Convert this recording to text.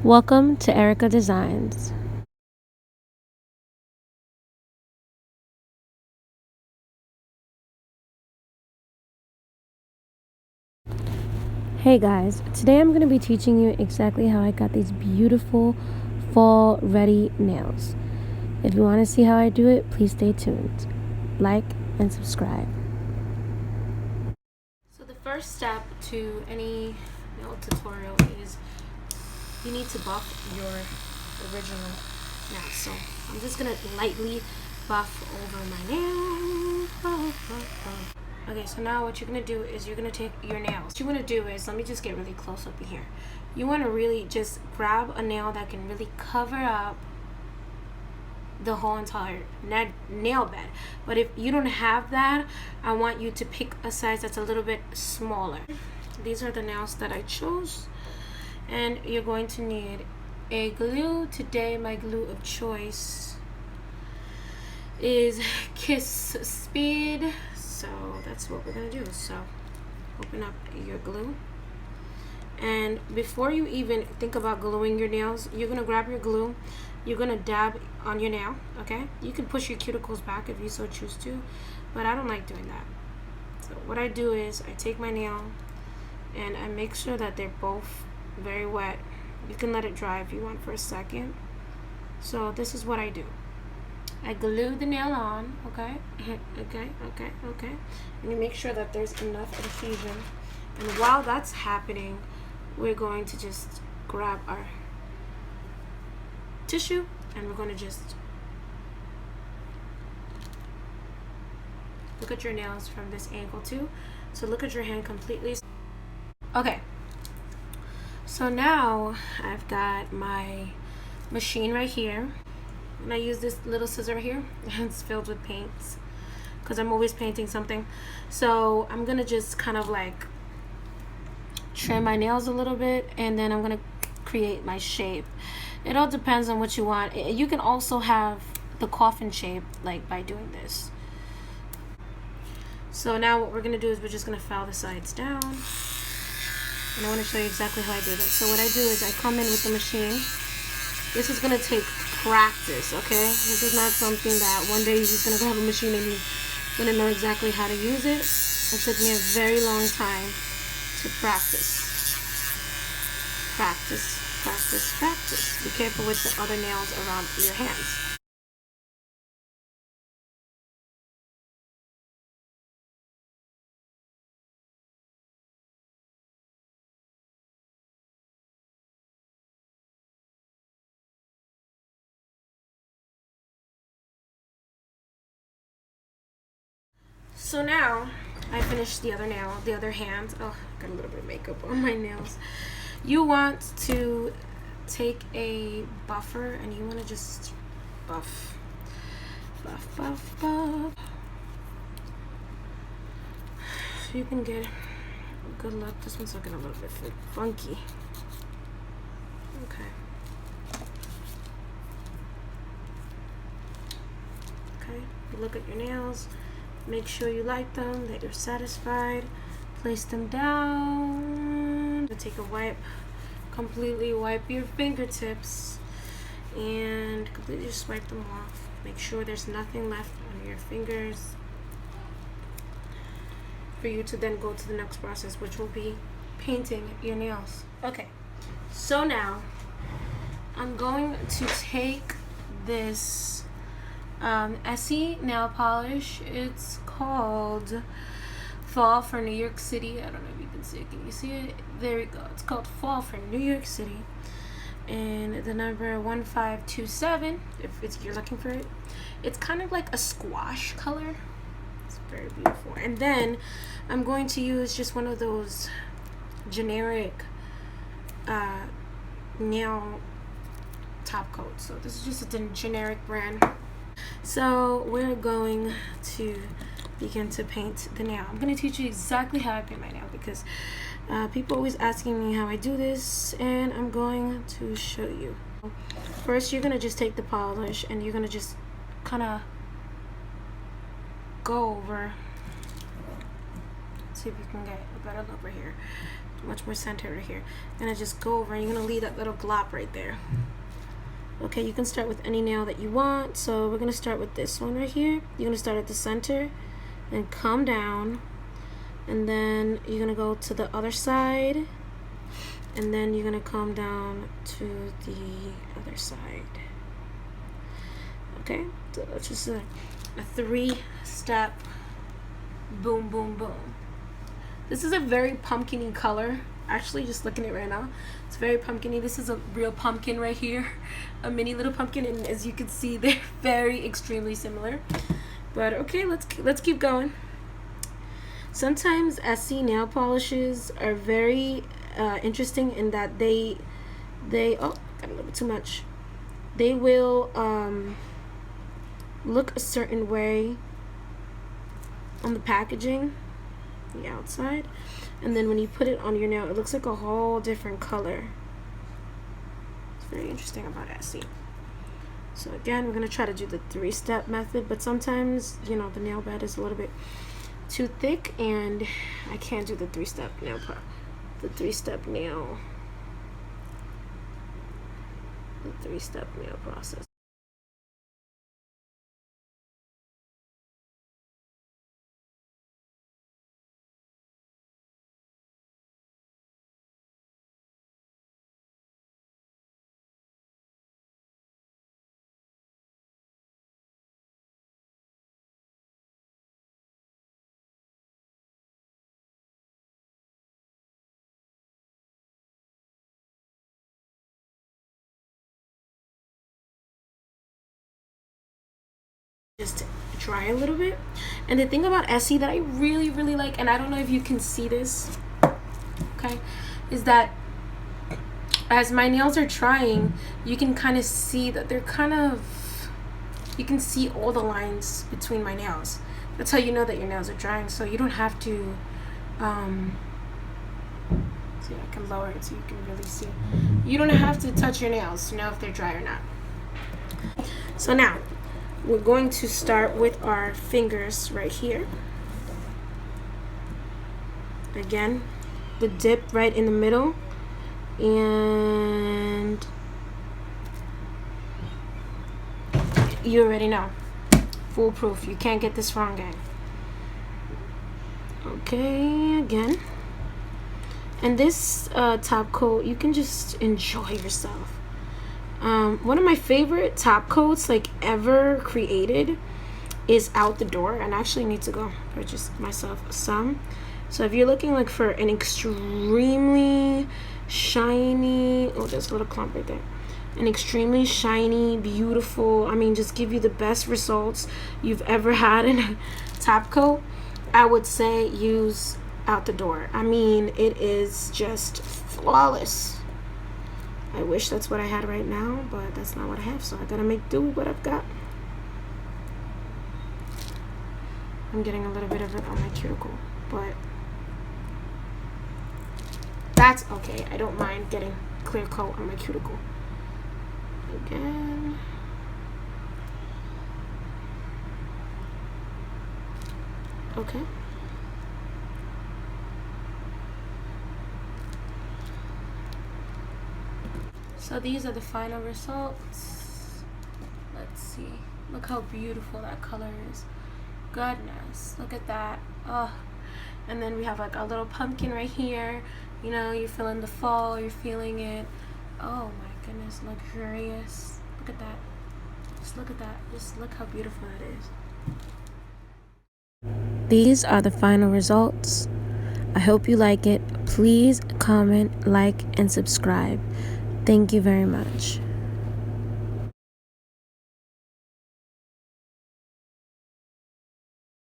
Welcome to Erica Designs. Hey guys, today I'm going to be teaching you exactly how I got these beautiful fall ready nails. If you want to see how I do it, please stay tuned. Like and subscribe. So the first step to any nail tutorial is you need to buff your original nails. So I'm just going to lightly buff over my nail. Okay, so now what you're going to do is you're going to take your nails. What you want to do is, let me just get really close up in here. You want to really just grab a nail that can really cover up the whole entire nail bed. But if you don't have that, I want you to pick a size that's a little bit smaller. These are the nails that I chose. And you're going to need a glue. Today my glue of choice is Kiss Speed. So that's what we're gonna do. So open up your glue, and before you even think about gluing your nails, you're gonna grab your glue, you're gonna dab on your nail. Okay, you can push your cuticles back if you so choose to, but I don't like doing that. So what I do is I take my nail and I make sure that they're both very wet. You can let it dry if you want for a second. So this is what I do. I glue the nail on, okay? Okay. And you make sure that there's enough adhesion. And while that's happening, we're going to just grab our tissue and we're going to just look at your nails from this angle too. So look at your hand completely. Okay. So now I've got my machine right here. And I use this little scissor here. It's filled with paints because I'm always painting something. So I'm gonna just kind of like trim my nails a little bit, and then I'm gonna create my shape. It all depends on what you want. You can also have the coffin shape like by doing this. So now what we're gonna do is we're just gonna file the sides down, and I want to show you exactly how I do this. So what I do is I come in with the machine. This is going to take practice, okay? This is not something that one day you're just going to grab a machine and you're going to know exactly how to use it. It took me a very long time to practice. Be careful with the other nails around your hands. So now I finished the other nail, the other hand. Oh, got a little bit of makeup on my nails. You want to take a buffer and you want to just buff. You can get good luck. This one's looking a little bit funky. Okay. You look at your nails. Make sure you like them, that you're satisfied. Place them down. Take a wipe. Completely wipe your fingertips and completely just wipe them off. Make sure there's nothing left on your fingers for you to then go to the next process, which will be painting your nails. Okay, so now I'm going to take this Essie nail polish. It's called Fall for New York City. I don't know if you can see it. Can you see it? There we go. It's called Fall for New York City. And the number 1527, if you're looking for it. It's kind of like a squash color. It's very beautiful. And then I'm going to use just one of those generic nail top coats. So this is just a generic brand. So we're going to begin to paint the nail. I'm going to teach you exactly how I paint my nail because people always asking me how I do this, and I'm going to show you. First, you're going to just take the polish and you're going to just kind of go over. See if you can get a better look right here. much more center right here. You're gonna just go over and you're gonna leave that little glop right there. Okay, you can start with any nail that you want. So we're gonna start with this one right here. You're gonna start at the center and come down, and then you're gonna go to the other side, and then you're gonna come down to the other side. Okay, so that's just a 3-step boom, boom, boom. This is a very pumpkin-y color. Actually, just looking at it right now, it's very pumpkin-y. This is a real pumpkin right here, a mini little pumpkin, and as you can see, they're very extremely similar. But okay, let's keep going. Sometimes Essie nail polishes are very interesting in that they oh, got a little bit too much. They will look a certain way on the packaging, the outside, and then when you put it on your nail, it looks like a whole different color. It's very interesting about Essie. So again, we're gonna try to do the 3-step method, but sometimes, you know, the nail bed is a little bit too thick and I can't do the 3-step nail process. Just dry a little bit. And the thing about Essie that I really like, and I don't know if you can see this, okay, is that as my nails are drying, you can kind of see that they're you can see all the lines between my nails. That's how you know that your nails are drying. So you don't have to see, I can lower it so you can really see. You don't have to touch your nails to know if they're dry or not. So now we're going to start with our fingers right here. Again, the dip right in the middle, and you already know, foolproof. You can't get this wrong, gang. Okay, again. And this top coat, you can just enjoy yourself. One of my favorite top coats like ever created is Out the Door, and I actually need to go purchase myself some. So if you're looking like for an extremely shiny, oh, there's a little clump right there, an extremely shiny, beautiful, I mean, just give you the best results you've ever had in a top coat, I would say use Out the Door. I mean, it is just flawless. I wish that's what I had right now, but that's not what I have, so I gotta make do with what I've got. I'm getting a little bit of it on my cuticle, but that's okay. I don't mind getting clear coat on my cuticle. Again. Okay. So these are the final results. Let's see. Look how beautiful that color is. Goodness, look at that. Oh, and then we have like a little pumpkin right here. You know, you're feeling the fall, you're feeling it. Oh my goodness, luxurious. Look at that. Just look at that. Just look how beautiful it is. These are the final results. I hope you like it. Please comment, like, and subscribe. Thank you very much.